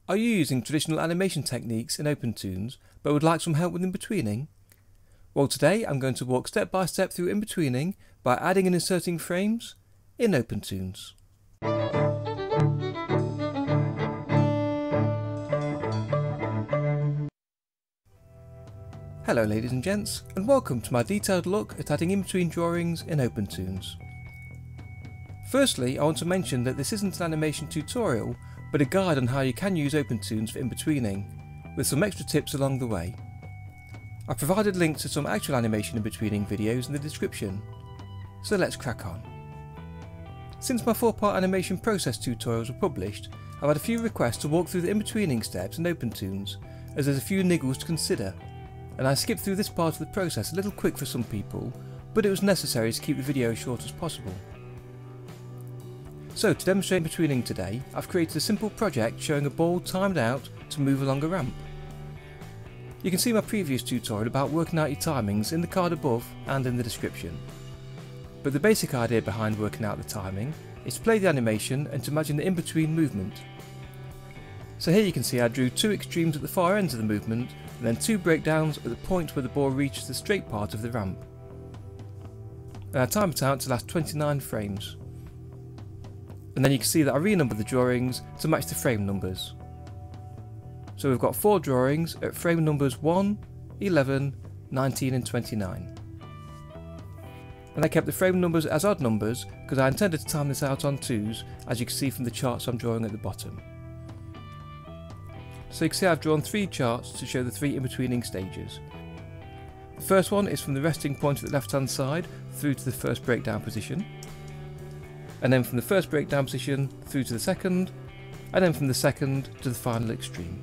Are you using traditional animation techniques in OpenToonz but would like some help with inbetweening? Well, today I'm going to walk step by step through inbetweening by adding and inserting frames in OpenToonz. Hello ladies and gents, and welcome to my detailed look at adding in-between drawings in OpenToonz. Firstly, I want to mention that this isn't an animation tutorial, but a guide on how you can use OpenToonz for inbetweening, with some extra tips along the way. I've provided links to some actual animation inbetweening videos in the description, so let's crack on. Since my 4-part animation process tutorials were published, I've had a few requests to walk through the inbetweening steps in OpenToonz, as there's a few niggles to consider, and I skipped through this part of the process a little quick for some people, but it was necessary to keep the video as short as possible. So to demonstrate inbetweening today, I've created a simple project showing a ball timed out to move along a ramp. You can see my previous tutorial about working out your timings in the card above and in the description. But the basic idea behind working out the timing is to play the animation and to imagine the in-between movement. So here you can see I drew 2 extremes at the far ends of the movement and then 2 breakdowns at the point where the ball reaches the straight part of the ramp. And I timed it out to last 29 frames. And then you can see that I renumbered the drawings to match the frame numbers. So we've got 4 drawings at frame numbers 1, 11, 19 and 29. And I kept the frame numbers as odd numbers because I intended to time this out on 2s, as you can see from the charts I'm drawing at the bottom. So you can see I've drawn 3 charts to show the 3 in-betweening stages. The first one is from the resting point at the left hand side through to the first breakdown position, and then from the first breakdown position through to the second, and then from the second to the final extreme.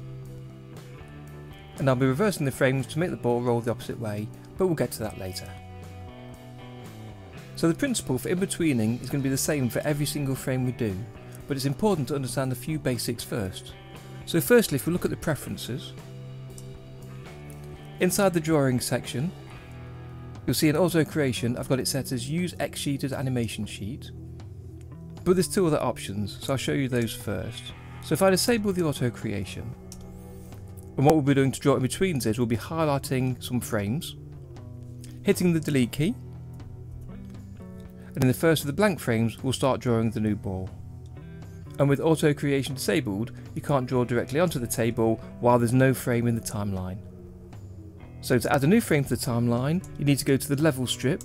And I'll be reversing the frames to make the ball roll the opposite way, but we'll get to that later. So the principle for inbetweening is going to be the same for every single frame we do, but it's important to understand a few basics first. So firstly, if we look at the preferences, inside the drawing section, you'll see in auto creation I've got it set as use Xsheet as animation sheet. But there's 2 other options, so I'll show you those first. So if I disable the auto creation, and what we'll be doing to draw inbetweens is we'll be highlighting some frames, hitting the delete key, and in the first of the blank frames we'll start drawing the new ball. And with auto creation disabled, you can't draw directly onto the table while there's no frame in the timeline. So to add a new frame to the timeline, you need to go to the level strip,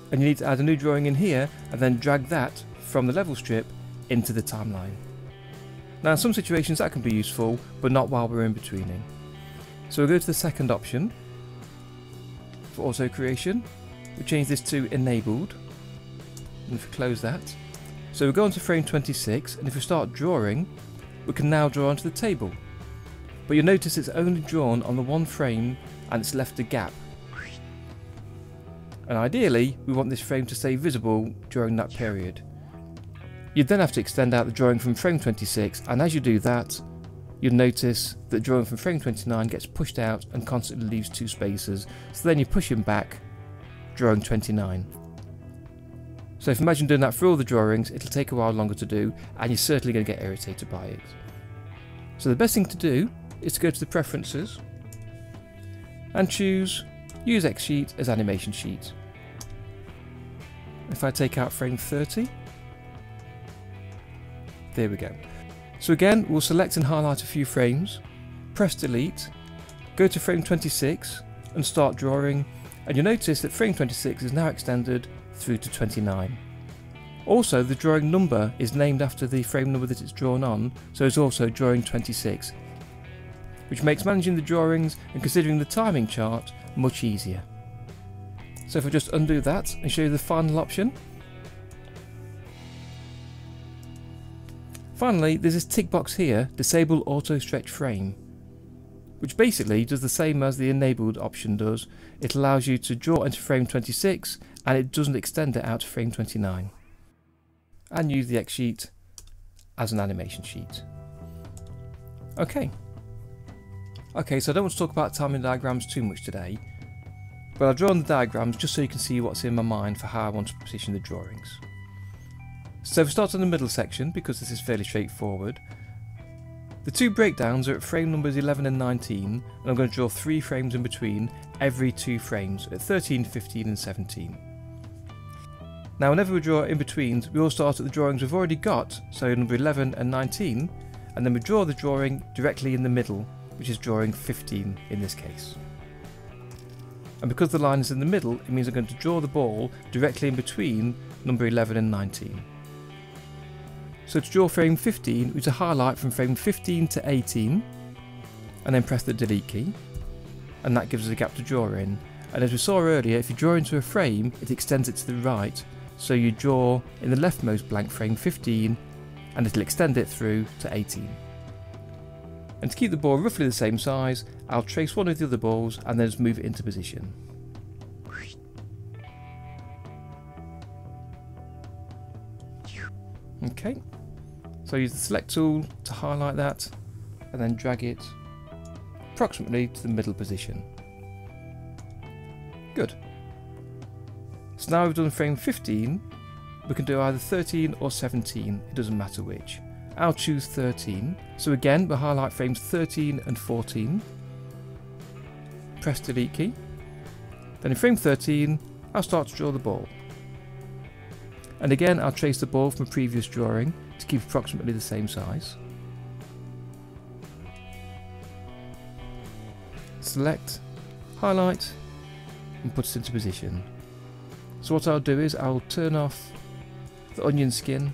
and you need to add a new drawing in here and then drag that from the level strip into the timeline. Now in some situations that can be useful, but not while we're inbetweening. So we'll go to the second option for auto creation. We'll change this to enabled, and if we close that. So we'll go on to frame 26, and if we start drawing, we can now draw onto the table. But you'll notice it's only drawn on the one frame and it's left a gap. And ideally, we want this frame to stay visible during that period. You'd then have to extend out the drawing from frame 26, and as you do that, you'll notice that drawing from frame 29 gets pushed out and constantly leaves 2 spaces, so then you push him back, drawing 29. So if you imagine doing that for all the drawings, it'll take a while longer to do, and you're certainly going to get irritated by it. So the best thing to do is to go to the preferences and choose use Xsheet as animation sheet. If I take out frame 30, there we go. So again, we'll select and highlight a few frames, press delete, go to frame 26 and start drawing, and you'll notice that frame 26 is now extended through to 29. Also, the drawing number is named after the frame number that it's drawn on, so it's also drawing 26, which makes managing the drawings and considering the timing chart much easier. So if I just undo that and show you the final option. Finally, there's this tick box here, disable auto stretch frame, which basically does the same as the enabled option does. It allows you to draw into frame 26 and it doesn't extend it out to frame 29. And use the Xsheet as an animation sheet. Okay, so I don't want to talk about timing diagrams too much today, but I've drawn the diagrams just so you can see what's in my mind for how I want to position the drawings. So if we start on the middle section, because this is fairly straightforward, The two breakdowns are at frame numbers 11 and 19, and I'm going to draw 3 frames in between every 2 frames at 13, 15 and 17. Now whenever we draw in-betweens, we all start at the drawings we've already got, so number 11 and 19, and then we draw the drawing directly in the middle, which is drawing 15 in this case. And because the line is in the middle, it means I'm going to draw the ball directly in between number 11 and 19. So to draw frame 15, we need to highlight from frame 15 to 18, and then press the delete key, and that gives us a gap to draw in. And as we saw earlier, if you draw into a frame, it extends it to the right, so you draw in the leftmost blank frame 15, and it'll extend it through to 18. And to keep the ball roughly the same size, I'll trace one of the other balls and then just move it into position. Okay, so use the select tool to highlight that and then drag it approximately to the middle position. Good. So now we've done frame 15, we can do either 13 or 17, it doesn't matter which. I'll choose 13, so again we'll highlight frames 13 and 14, press delete key, then in frame 13 I'll start to draw the ball. And again I'll trace the ball from a previous drawing to keep approximately the same size. Select, highlight and put it into position. So what I'll do is I'll turn off the onion skin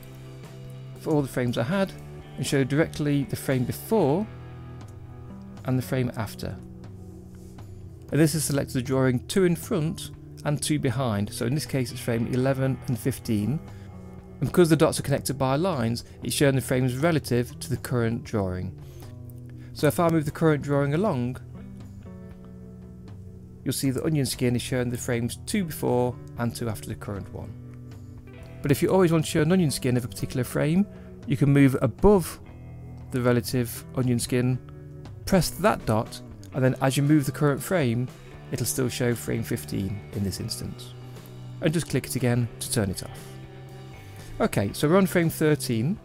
for all the frames I had and show directly the frame before and the frame after. And this has selected the drawing 2 in front and 2 behind, so in this case it's frame 11 and 15, and because the dots are connected by lines, it's showing the frames relative to the current drawing. So if I move the current drawing along, you'll see the onion skin is showing the frames 2 before and 2 after the current one. But if you always want to show an onion skin of a particular frame, you can move above the relative onion skin, press that dot, and then as you move the current frame, it'll still show frame 15 in this instance. And just click it again to turn it off. Okay, so we're on frame 13.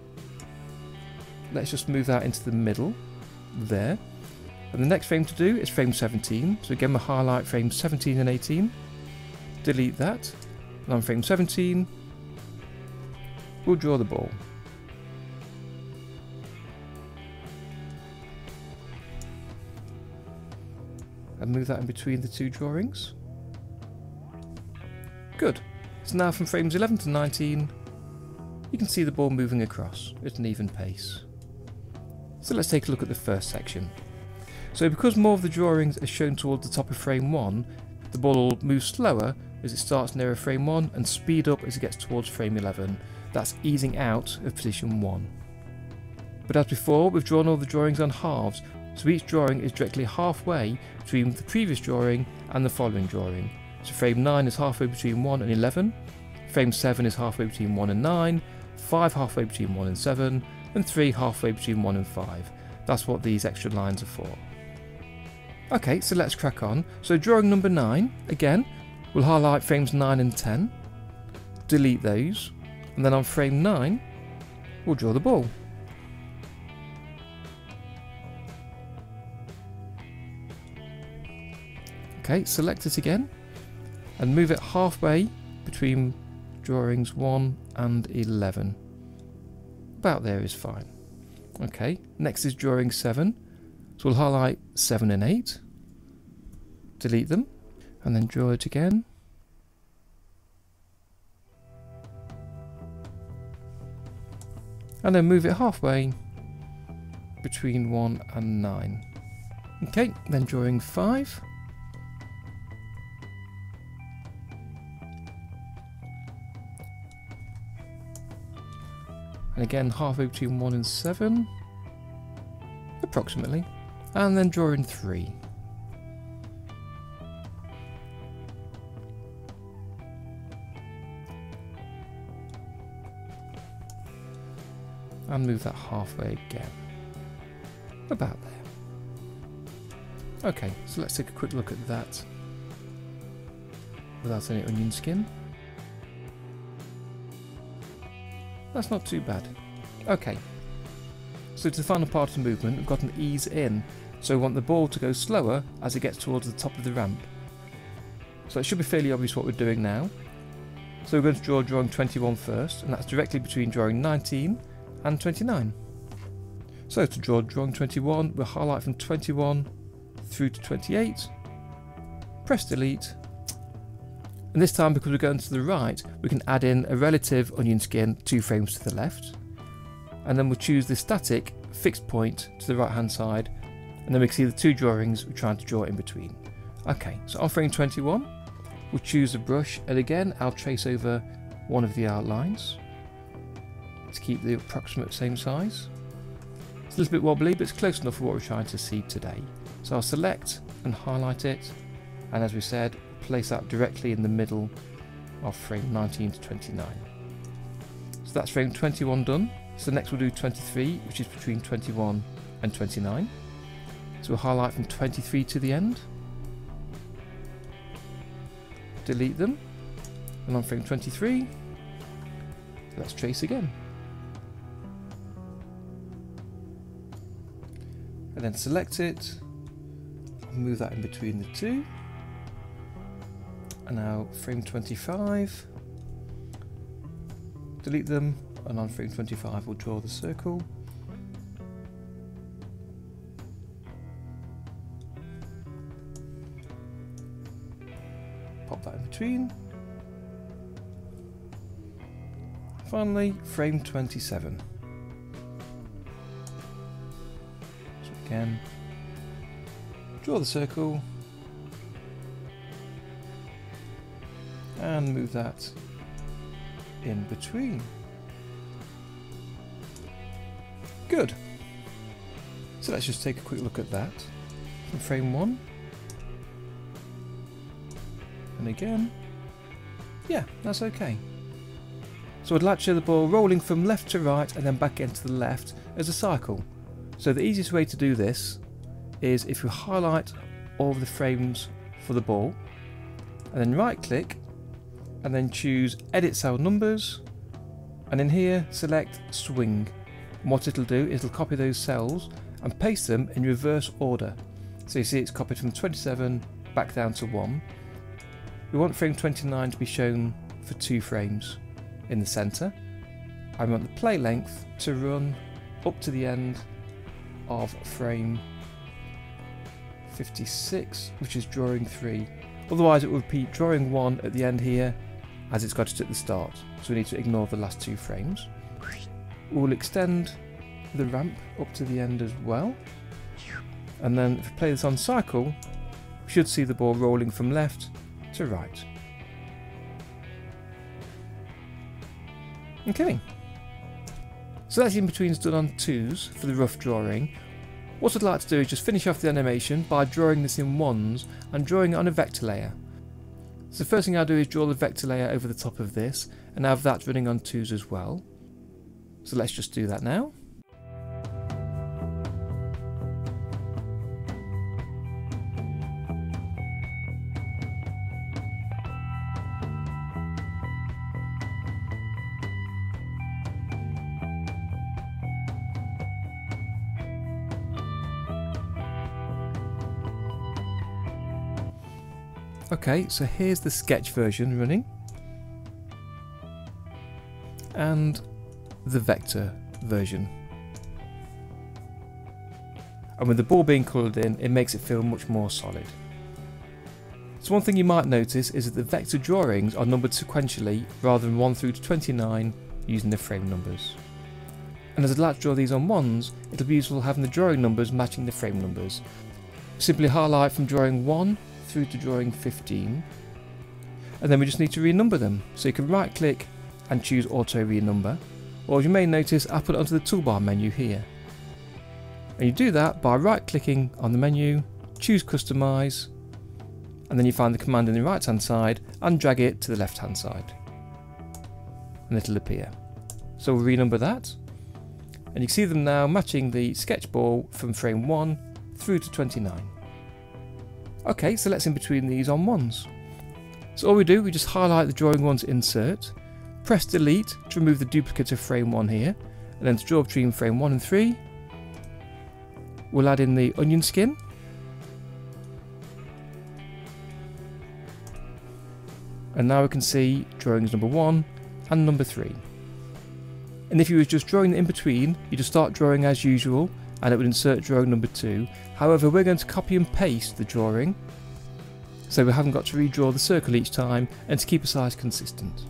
Let's just move that into the middle, there. And the next frame to do is frame 17. So again, we'll highlight frames 17 and 18. Delete that. And on frame 17, we'll draw the ball. And move that in between the 2 drawings. Good. So now from frames 11 to 19, you can see the ball moving across at an even pace. So let's take a look at the first section. So because more of the drawings are shown towards the top of frame 1, the ball will move slower as it starts nearer frame 1 and speed up as it gets towards frame 11. That's easing out of position 1. But as before, we've drawn all the drawings on halves, so each drawing is directly halfway between the previous drawing and the following drawing. So frame 9 is halfway between 1 and 11, frame 7 is halfway between 1 and 9, 5 halfway between 1 and 7, and 3 halfway between 1 and 5. That's what these extra lines are for. Okay, so let's crack on. So drawing number 9, again, we'll highlight frames 9 and 10, delete those, and then on frame 9, we'll draw the ball. Okay, select it again, and move it halfway between drawings 1 and 11. About there is fine. Okay, next is drawing 7. So we'll highlight 7 and 8, delete them, and then draw it again. And then move it halfway between 1 and 9. Okay, then drawing 5. And again halfway between 1 and 7, approximately. And then drawing 3. And move that halfway again. About there. Okay, so let's take a quick look at that without any onion skin. That's not too bad. Okay, So to the final part of the movement, we've got an ease in. So we want the ball to go slower as it gets towards the top of the ramp. So it should be fairly obvious what we're doing now. So we're going to draw drawing 21 first, and that's directly between drawing 19 and 29. So to draw drawing 21, we'll highlight from 21 through to 28, press delete, and this time, because we're going to the right, we can add in a relative onion skin 2 frames to the left, and then we'll choose the static fixed point to the right hand side, and then we can see the 2 drawings we're trying to draw in between. Okay, so on frame 21, we'll choose a brush, and again I'll trace over one of the outlines to keep the approximate same size. It's a little bit wobbly, but it's close enough for what we're trying to see today. So I'll select and highlight it, and as we said, place that directly in the middle of frame 19 to 29. So that's frame 21 done. So next we'll do 23, which is between 21 and 29. So we'll highlight from 23 to the end, delete them, and on frame 23, let's trace again. And then select it, move that in between the 2. And now frame 25, delete them, and on frame 25 we'll draw the circle. Pop that in between. Finally, frame 27. So again, draw the circle, and move that in between. Good. So let's just take a quick look at that from frame 1. And again, yeah, that's okay. So I'd like to show the ball rolling from left to right and then back into the left as a cycle. So the easiest way to do this is if you highlight all of the frames for the ball, and then right click, and then choose edit cell numbers, and in here select swing. And what it'll do is it'll copy those cells and paste them in reverse order. So you see it's copied from 27 back down to 1. We want frame 29 to be shown for 2 frames in the centre. I want the play length to run up to the end of frame 56, which is drawing 3. Otherwise it will repeat drawing 1 at the end here, as it's got it at the start. So we need to ignore the last 2 frames. We'll extend the ramp up to the end as well. And then if we play this on cycle, we should see the ball rolling from left to right. Okay. So that's in-betweens done on 2s for the rough drawing. What I'd like to do is just finish off the animation by drawing this in 1s and drawing it on a vector layer. So the first thing I'll do is draw the vector layer over the top of this, and have that running on 2s as well. So let's just do that now. Okay, so here's the sketch version running, and the vector version. And with the ball being coloured in, it makes it feel much more solid. So one thing you might notice is that the vector drawings are numbered sequentially rather than 1 through to 29 using the frame numbers. And as I'd like to draw these on 1s, it'll be useful having the drawing numbers matching the frame numbers. Simply highlight from drawing 1 through to drawing 15, and then we just need to renumber them. So you can right click and choose auto renumber, or as you may notice, I put it onto the toolbar menu here. And you do that by right clicking on the menu, choose customize, and then you find the command in the right hand side and drag it to the left hand side, and it'll appear. So we'll renumber that, and you can see them now matching the sketch ball from frame 1 through to 29. Okay, so let's in between these on 1s. So all we do, we just highlight the drawing 1 to insert, press delete to remove the duplicate of frame 1 here, and then to draw between frame 1 and 3, we'll add in the onion skin. And now we can see drawings number 1 and number 3. And if you was just drawing the in-between, you just start drawing as usual and it would insert drawing number 2. However, we're going to copy and paste the drawing, so we haven't got to redraw the circle each time and to keep a size consistent.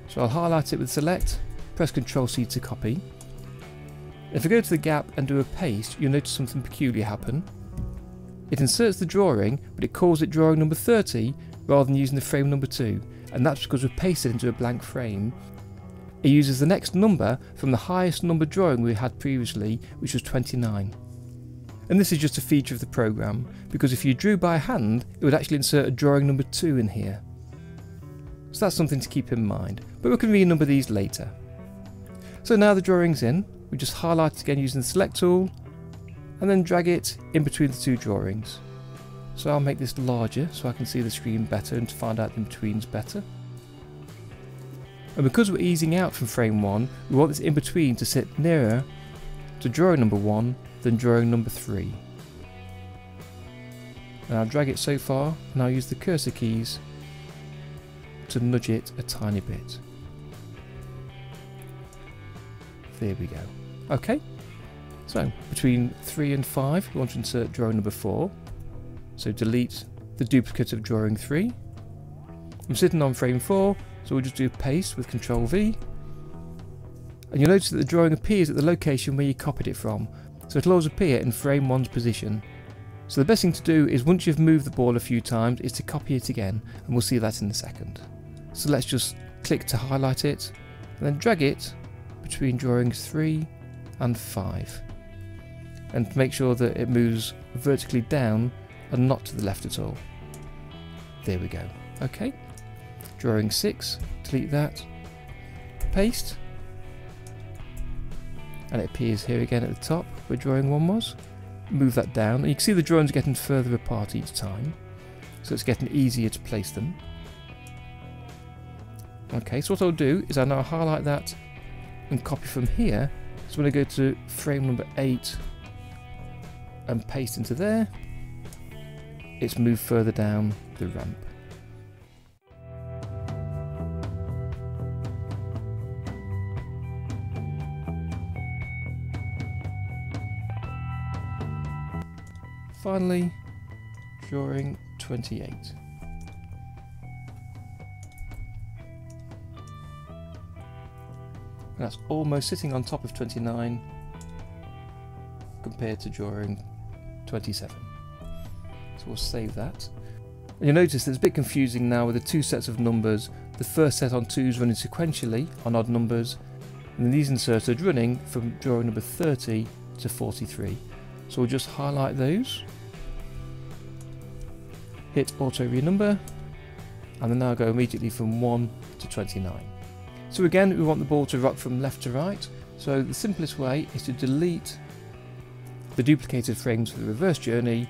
So I'll highlight it with select, press Ctrl+C to copy. If I go to the gap and do a paste, you'll notice something peculiar happen. It inserts the drawing, but it calls it drawing number 30 rather than using the frame number 2, and that's because we've pasted it into a blank frame. It uses the next number from the highest number drawing we had previously, which was 29. And this is just a feature of the program, because if you drew by hand, it would actually insert a drawing number 2 in here. So that's something to keep in mind, but we can renumber these later. So now the drawing's in, we just highlight it again using the select tool, and then drag it in between the 2 drawings. So I'll make this larger so I can see the screen better and to find out the in-betweens better. And because we're easing out from frame 1, we want this in-between to sit nearer to drawing number 1 than drawing number 3. And I'll drag it so far, and I'll use the cursor keys to nudge it a tiny bit. There we go. Okay, so between 3 and 5 we want to insert drawing number 4. So delete the duplicate of drawing 3. I'm sitting on frame 4, so we'll just do paste with Ctrl+V. And you'll notice that the drawing appears at the location where you copied it from, so it'll always appear in frame 1's position. So the best thing to do is, once you've moved the ball a few times, is to copy it again, and we'll see that in a second. So let's just click to highlight it, and then drag it between drawings 3 and 5. And make sure that it moves vertically down and not to the left at all. There we go. Okay. Drawing 6, delete that, paste, and it appears here again at the top where drawing 1 was. Move that down, and you can see the drawings are getting further apart each time, so it's getting easier to place them. Okay, so what I'll do is I'll now highlight that and copy from here. So when I go to frame number 8 and paste into there, it's moved further down the ramp. Finally, drawing 28. And that's almost sitting on top of 29 compared to drawing 27. So we'll save that. And you'll notice that it's a bit confusing now with the 2 sets of numbers. The first set on 2s running sequentially on odd numbers, and then these inserted running from drawing number 30 to 43. So we'll just highlight those, hit auto renumber, and then now go immediately from 1 to 29. So again, we want the ball to rock from left to right, so the simplest way is to delete the duplicated frames for the reverse journey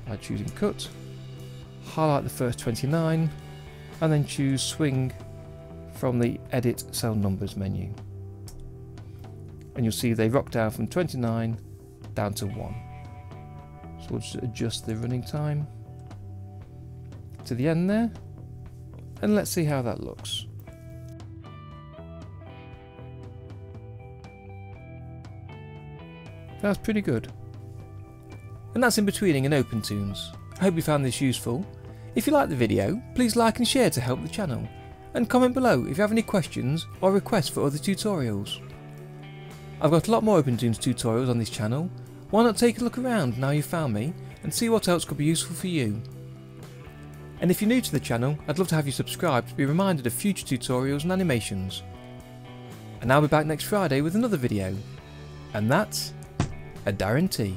by choosing cut, highlight the first 29, and then choose swing from the edit cell numbers menu. And you'll see they rock down from 29 down to 1. So we'll just adjust the running time to the end there, and let's see how that looks. That's pretty good. And that's Inbetweening in OpenToonz. I hope you found this useful. If you liked the video, please like and share to help the channel, and comment below if you have any questions or requests for other tutorials. I've got a lot more OpenToonz tutorials on this channel. Why not take a look around now you've found me and see what else could be useful for you. And if you're new to the channel, I'd love to have you subscribe to be reminded of future tutorials and animations. And I'll be back next Friday with another video. And that's a guarantee.